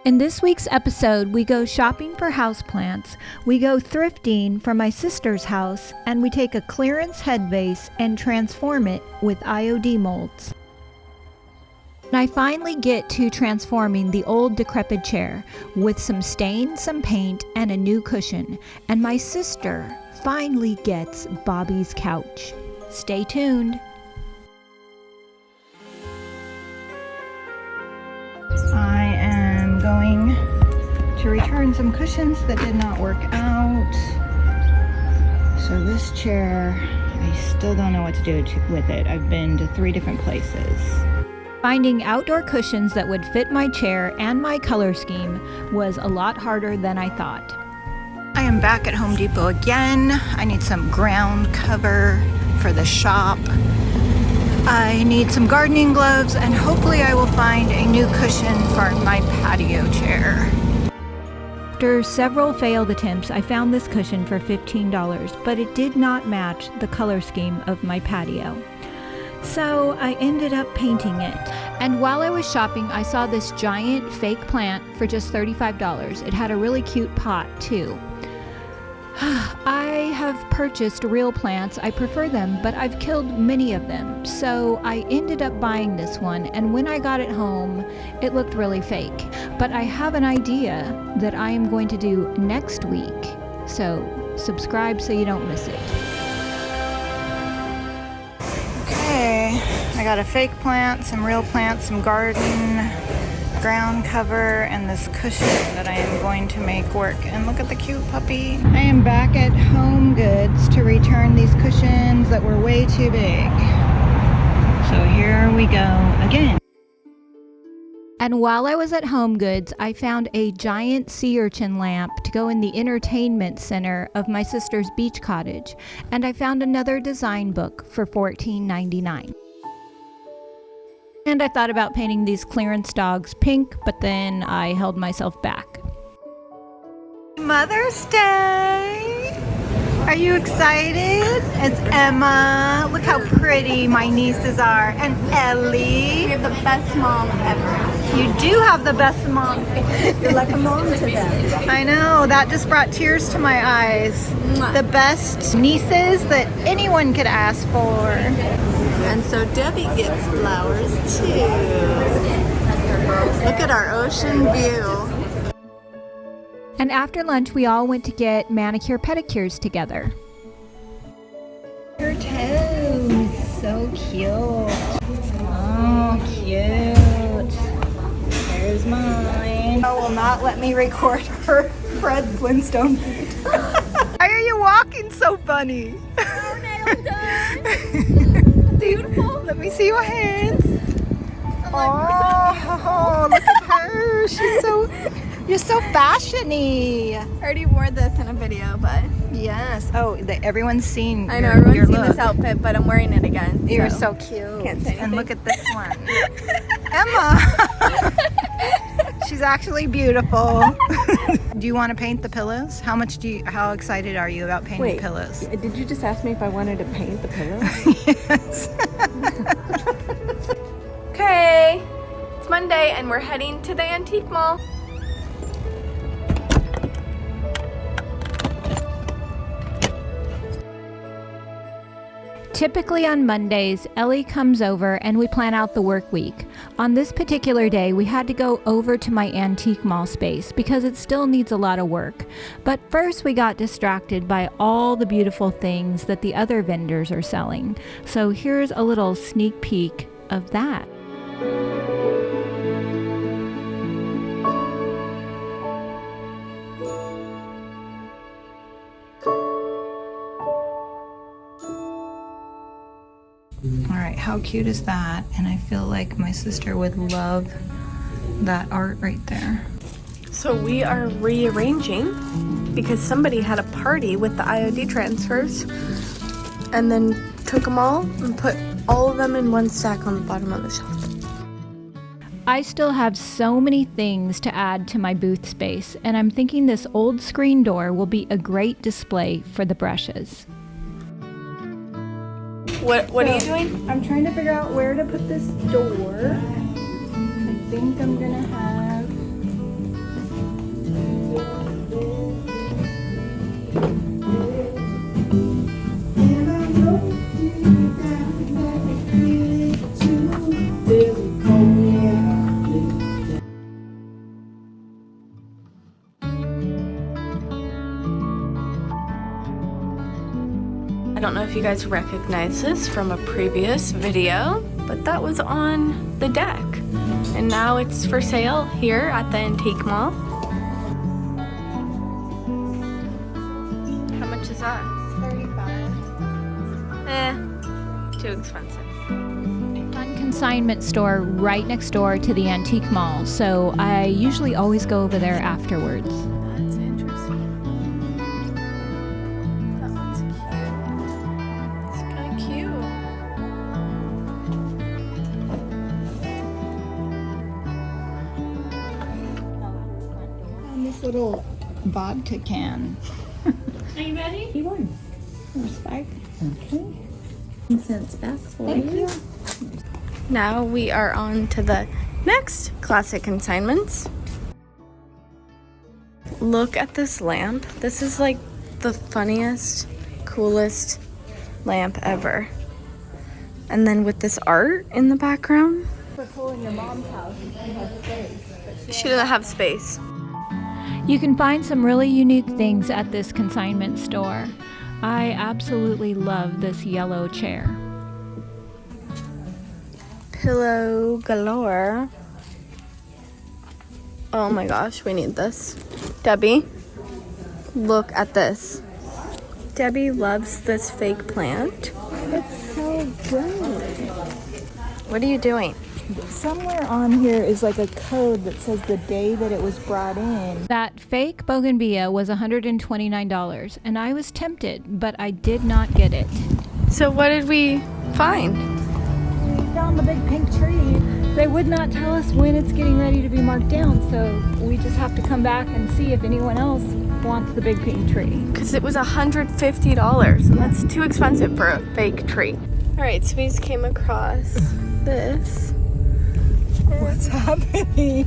In this week's episode, we go shopping for houseplants, we go thrifting for my sister's house, and we take a clearance head vase and transform it with IOD molds. I finally get to transforming the old decrepit chair with some stains, some paint, and a new cushion, and my sister finally gets Bobby's couch. Stay tuned. I am going to return some cushions that did not work out. So this chair, I still don't know what to do with it. I've been to 3 different places. Finding outdoor cushions that would fit my chair and my color scheme was a lot harder than I thought. I am back at Home Depot again. I need some ground cover for the shop. I need some gardening gloves, and hopefully I will find a new cushion for my patio chair. After several failed attempts, I found this cushion for $15, but it did not match the color scheme of my patio. So I ended up painting it. And while I was shopping, I saw this giant fake plant for just $35. It had a really cute pot too. I have purchased real plants. I prefer them, but I've killed many of them. So I ended up buying this one, and when I got it home, it looked really fake. But I have an idea that I am going to do next week. So subscribe so you don't miss it. Okay, I got a fake plant, some real plants, some garden ground cover, and this cushion that I am going to make work. And look at the cute puppy. I am back at Home Goods to return these cushions that were way too big. So here we go again. And while I was at Home Goods, I found a giant sea urchin lamp to go in the entertainment center of my sister's beach cottage. And I found another design book for $14.99. And I thought about painting these clearance dogs pink, but then I held myself back. Mother's Day! Are you excited? It's Emma. Look how pretty my nieces are. And Ellie. We have the best mom ever. You do have the best mom. You're like a mom to them. I know, that just brought tears to my eyes. The best nieces that anyone could ask for. And so Debbie gets flowers too. Look at our ocean view. And after lunch, we all went to get manicure pedicures together. Her toes, so cute. Oh, cute. There's mine. Oh, will not let me record her Fred Flintstone feet. Why are you walking so funny? Beautiful. Let me see your hands. Oh, look at her. You're so fashion-y. I already wore this in a video, but yes. Oh, everyone's seen. I know everyone's seen this outfit, but I'm wearing it again. You're so cute. Can't say anything. And look at this one, Emma. She's actually beautiful. Do you want to paint the pillows? How excited are you about painting pillows? Did you just ask me if I wanted to paint the pillows? Yes. Okay, it's Monday and we're heading to the antique mall. Typically on Mondays, Ellie comes over and we plan out the work week. On this particular day, we had to go over to my antique mall space because it still needs a lot of work. But first we got distracted by all the beautiful things that the other vendors are selling. So here's a little sneak peek of that. Alright, how cute is that? And I feel like my sister would love that art right there. So we are rearranging because somebody had a party with the IOD transfers and then took them all and put all of them in one stack on the bottom of the shelf. I still have so many things to add to my booth space, and I'm thinking this old screen door will be a great display for the brushes. What are you doing? I'm trying to figure out where to put this door. I think I'm gonna have don't know if you guys recognize this from a previous video, but that was on the deck. And now it's for sale here at the Antique Mall. How much is that? $35. Too expensive. Fun consignment store right next door to the Antique Mall, so I usually always go over there afterwards. That's interesting. That one's cute. It's kind of cute. And this little vodka can. Are you ready? You won. There's 5. Okay. 10 cents back for you. Now we are on to the next classic consignments. Look at this lamp. This is like the funniest, coolest lamp ever. And then with this art in the background. She doesn't have space. You can find some really unique things at this consignment store. I absolutely love this yellow chair. Pillow galore. Oh my gosh, we need this. Debbie, look at this. Debbie loves this fake plant. It's so good. What are you doing? Somewhere on here is like a code that says the day that it was brought in. That fake bougainvillea was $129, and I was tempted, but I did not get it. So what did we find? We found the big pink tree. They would not tell us when it's getting ready to be marked down, so we just have to come back and see if anyone else wants the big pink tree. Because it was $150, and that's too expensive for a fake tree. All right, so we just came across this. What's happening?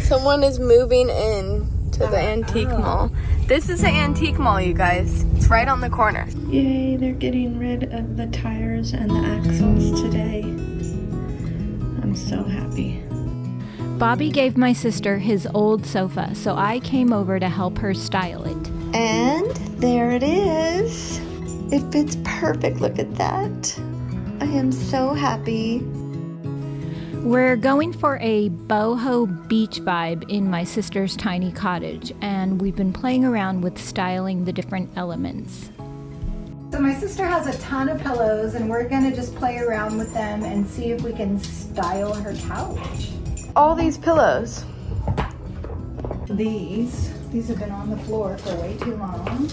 Someone is moving in to the antique mall. This is the antique mall, you guys. It's right on the corner. Yay, they're getting rid of the tires and the axles today. I'm so happy. Bobby gave my sister his old sofa, so I came over to help her style it. And there it is. It fits perfect. Look at that. I am so happy. We're going for a boho beach vibe in my sister's tiny cottage, and we've been playing around with styling the different elements. So my sister has a ton of pillows, and we're gonna just play around with them and see if we can style her couch. All these pillows. These have been on the floor for way too long.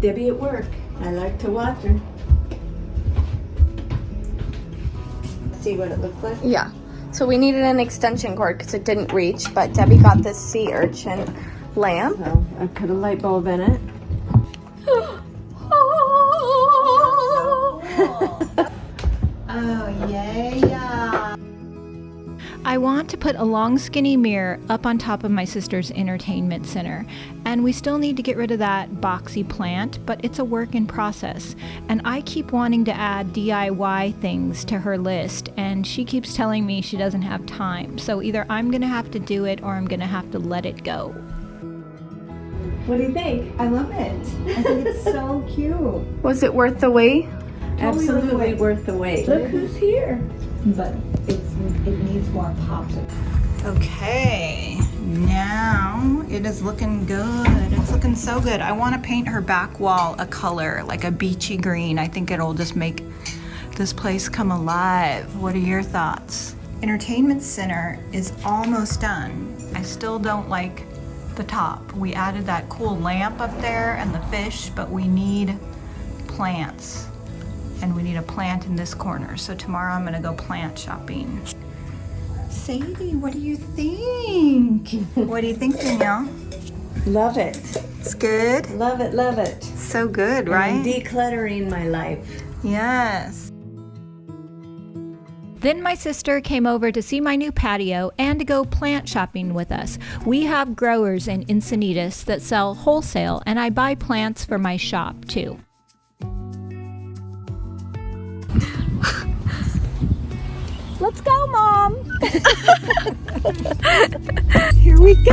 Debbie at work. I like to watch her. See what it looks like? Yeah. So we needed an extension cord because it didn't reach, but Debbie got this sea urchin lamp. So I put a light bulb in it. Oh, yay. I want to put a long skinny mirror up on top of my sister's entertainment center, and we still need to get rid of that boxy plant, but it's a work in process, and I keep wanting to add DIY things to her list, and she keeps telling me she doesn't have time, so either I'm gonna have to do it or I'm gonna have to let it go. What do you think? I love it. I think it's so cute. Was it worth the wait? Absolutely worth the wait. Look who's here. But it needs more pop. Okay, now it is looking good. It's looking so good. I want to paint her back wall a color, like a beachy green. I think it'll just make this place come alive. What are your thoughts? Entertainment center is almost done. I still don't like the top. We added that cool lamp up there and the fish, but we need plants. And we need a plant in this corner. So tomorrow I'm gonna go plant shopping. Sadie, what do you think? What do you think, Danielle? Love it. It's good? Love it, love it. So good, right? I'm decluttering my life. Yes. Then my sister came over to see my new patio and to go plant shopping with us. We have growers in Encinitas that sell wholesale, and I buy plants for my shop too. Let's go, Mom! Here we go!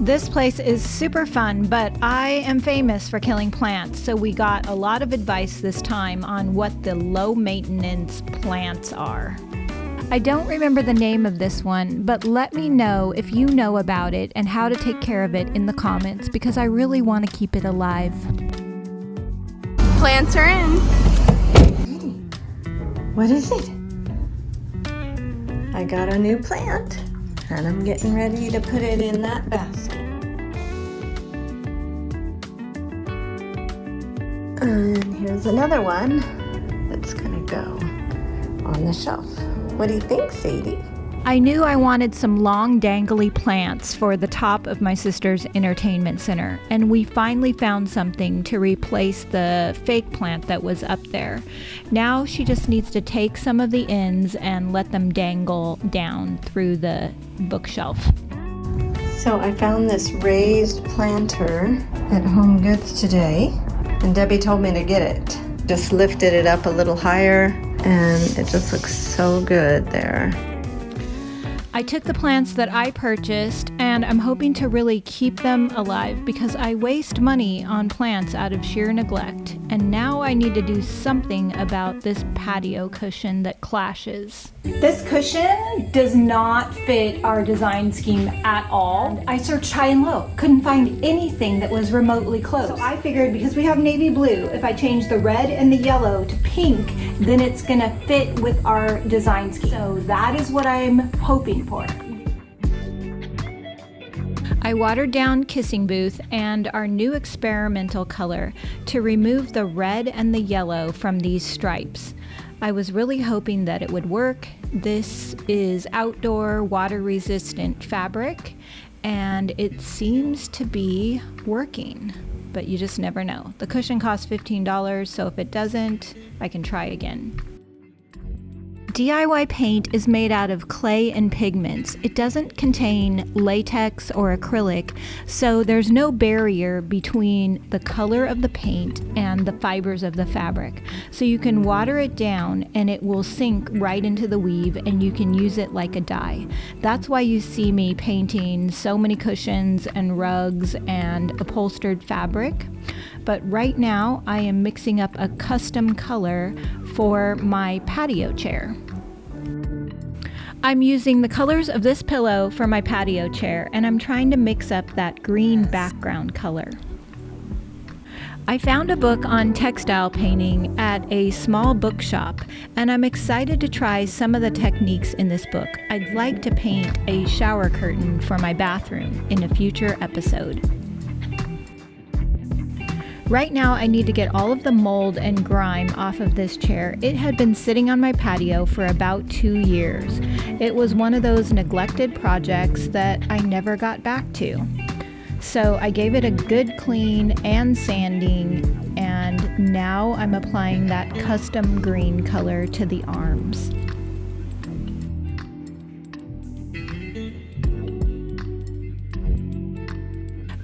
This place is super fun, but I am famous for killing plants, so we got a lot of advice this time on what the low maintenance plants are. I don't remember the name of this one, but let me know if you know about it and how to take care of it in the comments, because I really want to keep it alive. Plants are in. What is it? I got a new plant and I'm getting ready to put it in that basket. And here's another one that's gonna go on the shelf. What do you think, Sadie? I knew I wanted some long dangly plants for the top of my sister's entertainment center, and we finally found something to replace the fake plant that was up there. Now she just needs to take some of the ends and let them dangle down through the bookshelf. So I found this raised planter at Home Goods today, and Debbie told me to get it. Just lifted it up a little higher, and it just looks so good there. I took the plants that I purchased, and I'm hoping to really keep them alive because I waste money on plants out of sheer neglect. And now I need to do something about this patio cushion that clashes. This cushion does not fit our design scheme at all. I searched high and low, couldn't find anything that was remotely close. So I figured because we have navy blue, if I change the red and the yellow to pink, then it's gonna fit with our design scheme. So that is what I'm hoping for. I watered down Kissing Booth and our new experimental color to remove the red and the yellow from these stripes. I was really hoping that it would work. This is outdoor water resistant fabric and it seems to be working, but you just never know. The cushion costs $15, so if it doesn't, I can try again. DIY paint is made out of clay and pigments. It doesn't contain latex or acrylic, so there's no barrier between the color of the paint and the fibers of the fabric. So you can water it down and it will sink right into the weave and you can use it like a dye. That's why you see me painting so many cushions and rugs and upholstered fabric. But right now I am mixing up a custom color for my patio chair. I'm using the colors of this pillow for my patio chair, and I'm trying to mix up that green background color. I found a book on textile painting at a small bookshop, and I'm excited to try some of the techniques in this book. I'd like to paint a shower curtain for my bathroom in a future episode. Right now I need to get all of the mold and grime off of this chair. It had been sitting on my patio for about 2 years. It was one of those neglected projects that I never got back to. So I gave it a good clean and sanding, and now I'm applying that custom green color to the arms.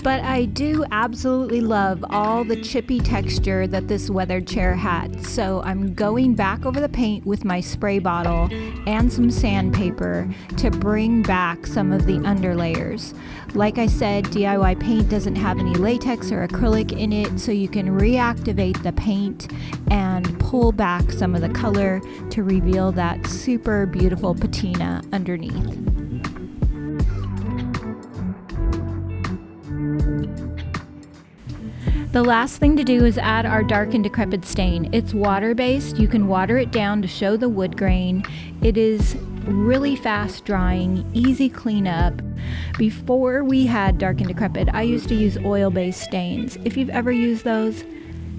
But I do absolutely love all the chippy texture that this weathered chair had. So I'm going back over the paint with my spray bottle and some sandpaper to bring back some of the underlayers. Like I said, DIY paint doesn't have any latex or acrylic in it, so you can reactivate the paint and pull back some of the color to reveal that super beautiful patina underneath. The last thing to do is add our dark and decrepit stain. It's water-based. You can water it down to show the wood grain. It is really fast drying, easy cleanup. Before we had dark and decrepit, I used to use oil-based stains. If you've ever used those,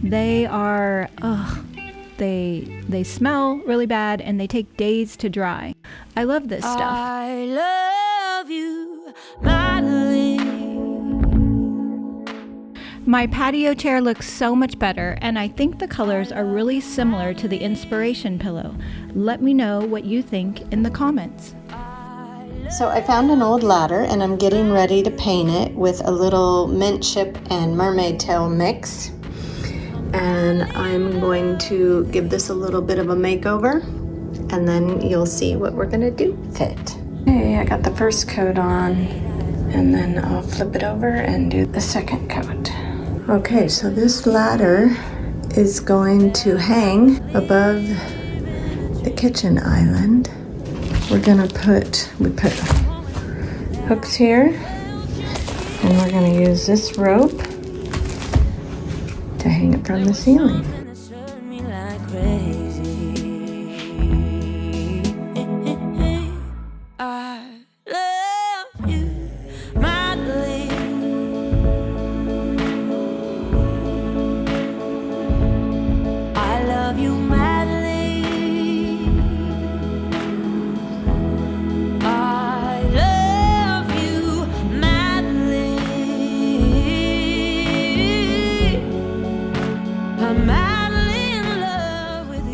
they are, they smell really bad and they take days to dry. I love this stuff. I love you, Madeline. My patio chair looks so much better, and I think the colors are really similar to the inspiration pillow. Let me know what you think in the comments. So I found an old ladder and I'm getting ready to paint it with a little mint chip and mermaid tail mix. And I'm going to give this a little bit of a makeover, and then you'll see what we're gonna do with it. Okay, I got the first coat on, and then I'll flip it over and do the second coat. Okay, so this ladder is going to hang above the kitchen island. We put hooks here, and we're gonna use this rope to hang it from the ceiling.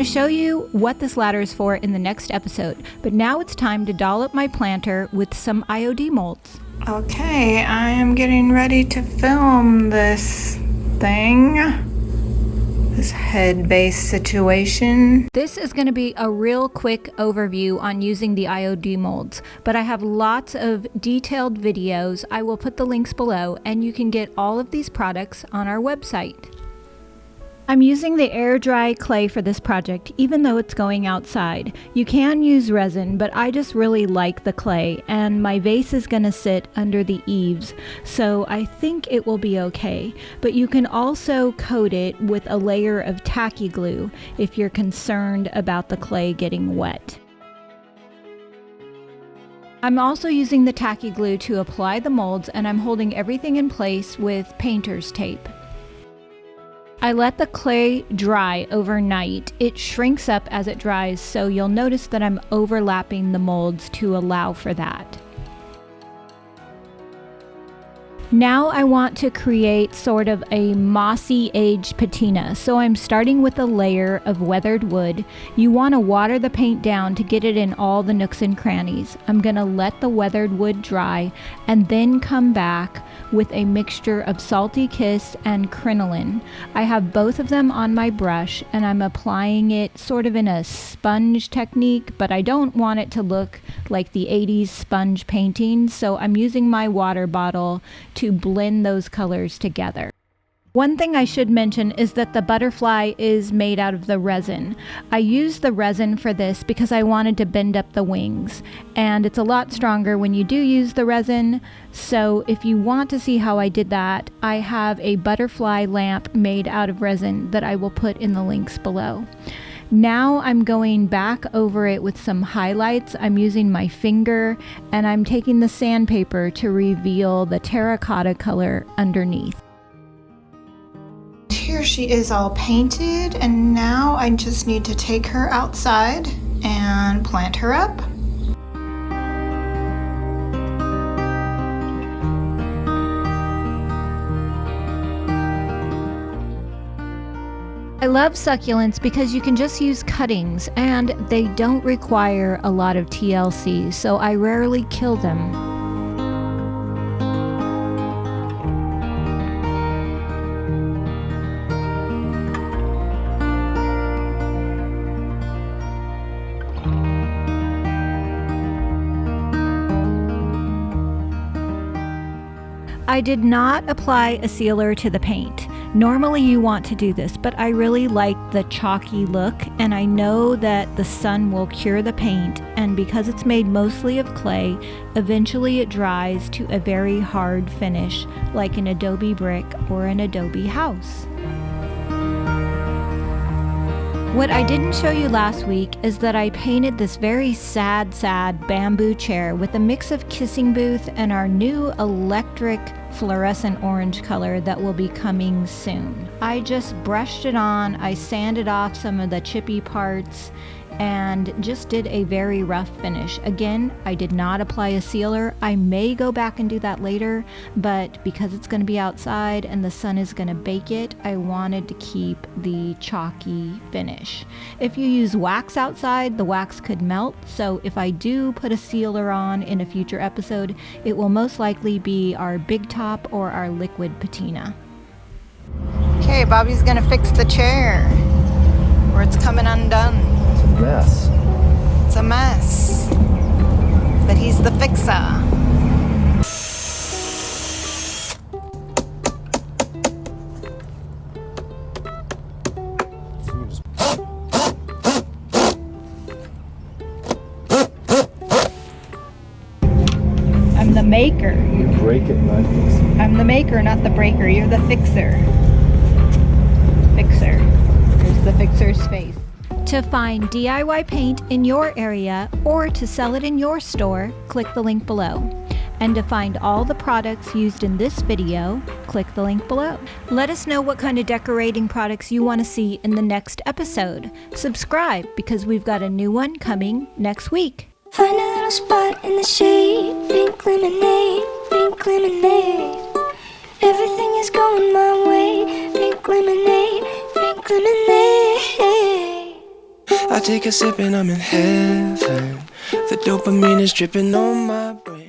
Show you what this ladder is for in the next episode, but now it's time to doll up my planter with some IOD molds. Okay, I am getting ready to film this thing, this head base situation. This is going to be a real quick overview on using the IOD molds, but I have lots of detailed videos. I will put the links below, and you can get all of these products on our website. I'm using the air dry clay for this project, even though it's going outside. You can use resin, but I just really like the clay, and my vase is going to sit under the eaves, so I think it will be okay. But you can also coat it with a layer of tacky glue if you're concerned about the clay getting wet. I'm also using the tacky glue to apply the molds, and I'm holding everything in place with painter's tape. I let the clay dry overnight. It shrinks up as it dries, so you'll notice that I'm overlapping the molds to allow for that. Now I want to create sort of a mossy aged patina, so I'm starting with a layer of weathered wood. You want to water the paint down to get it in all the nooks and crannies. I'm going to let the weathered wood dry and then come back with a mixture of Salty Kiss and crinoline. I have both of them on my brush, and I'm applying it sort of in a sponge technique, but I don't want it to look like the 80s sponge painting, so I'm using my water bottle to blend those colors together. One thing I should mention is that the butterfly is made out of the resin. I used the resin for this because I wanted to bend up the wings, and it's a lot stronger when you do use the resin. So if you want to see how I did that, I have a butterfly lamp made out of resin that I will put in the links below. Now I'm going back over it with some highlights. I'm using my finger, and I'm taking the sandpaper to reveal the terracotta color underneath. Here she is all painted, and now I just need to take her outside and plant her up. I love succulents because you can just use cuttings and they don't require a lot of TLC, so I rarely kill them. I did not apply a sealer to the paint. Normally you want to do this, but I really like the chalky look, and I know that the sun will cure the paint, and because it's made mostly of clay, eventually it dries to a very hard finish, like an adobe brick or an adobe house. What I didn't show you last week is that I painted this very sad bamboo chair with a mix of kissing booth and our new electric fluorescent orange color that will be coming soon. I just brushed it on, I sanded off some of the chippy parts, and just did a very rough finish. Again, I did not apply a sealer. I may go back and do that later, but because it's going to be outside and the sun is going to bake it, I wanted to keep the chalky finish. If you use wax outside, the wax could melt, so if I do put a sealer on in a future episode, it will most likely be our big top or our liquid patina. Okay, Bobby's gonna fix the chair, or it's coming undone. Mess. It's a mess, but he's the fixer. I'm the maker. You break it, not fix it. I'm the maker, not the breaker. You're the fixer. Fixer. There's the fixer's face. To find DIY paint in your area or to sell it in your store, click the link below. And to find all the products used in this video, click the link below. Let us know what kind of decorating products you want to see in the next episode. Subscribe because we've got a new one coming next week. Find a little spot in the shade. Pink lemonade, pink lemonade. Everything is going my way. Pink lemonade, pink lemonade. I take a sip and I'm in heaven. The dopamine is dripping on my brain.